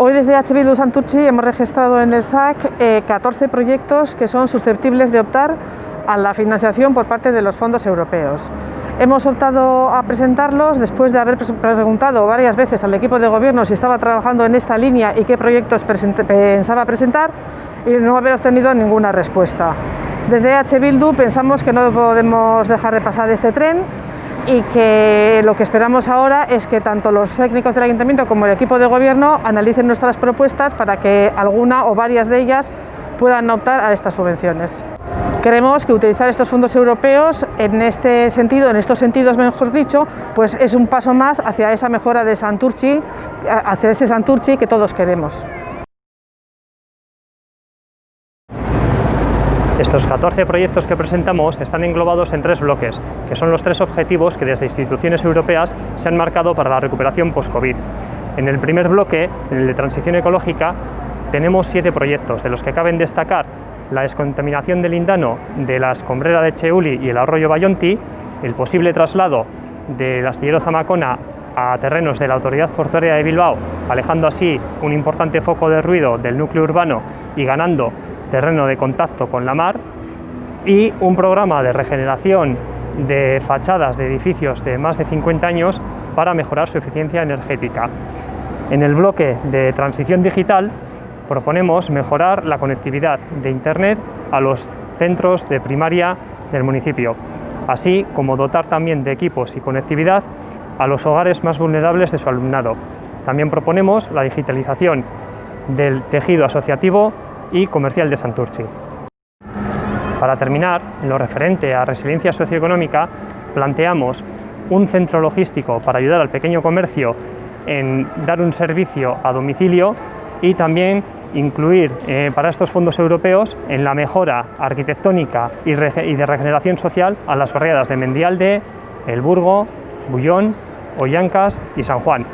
Hoy desde EH Bildu Santurtzi hemos registrado en el SAC 14 proyectos que son susceptibles de optar a la financiación por parte de los fondos europeos. Hemos optado a presentarlos después de haber preguntado varias veces al equipo de gobierno si estaba trabajando en esta línea y qué proyectos pensaba presentar, y no haber obtenido ninguna respuesta. Desde EH Bildu pensamos que no podemos dejar de pasar este tren y que lo que esperamos ahora es que tanto los técnicos del Ayuntamiento como el equipo de gobierno analicen nuestras propuestas para que alguna o varias de ellas puedan optar a estas subvenciones. Creemos que utilizar estos fondos europeos en este sentido, en estos sentidos mejor dicho, pues es un paso más hacia esa mejora de Santurtzi, hacia ese Santurtzi que todos queremos. Estos 14 proyectos que presentamos están englobados en 3 bloques, que son los 3 objetivos que desde instituciones europeas se han marcado para la recuperación post-COVID. En el primer bloque, en el de transición ecológica, tenemos 7 proyectos, de los que caben destacar la descontaminación del lindano de la escombrera de Cheuli y el arroyo Bayonti, el posible traslado del astillero Zamacona a terrenos de la Autoridad Portuaria de Bilbao, alejando así un importante foco de ruido del núcleo urbano y ganando terreno de contacto con la mar, y un programa de regeneración de fachadas de edificios de más de 50 años para mejorar su eficiencia energética. En el bloque de transición digital proponemos mejorar la conectividad de Internet a los centros de primaria del municipio, así como dotar también de equipos y conectividad a los hogares más vulnerables de su alumnado. También proponemos la digitalización del tejido asociativo y comercial de Santurtzi. Para terminar, en lo referente a resiliencia socioeconómica, planteamos un centro logístico para ayudar al pequeño comercio en dar un servicio a domicilio y también incluir para estos fondos europeos en la mejora arquitectónica y de regeneración social a las barriadas de Mendialde, El Burgo, Bullón, Ollancas y San Juan.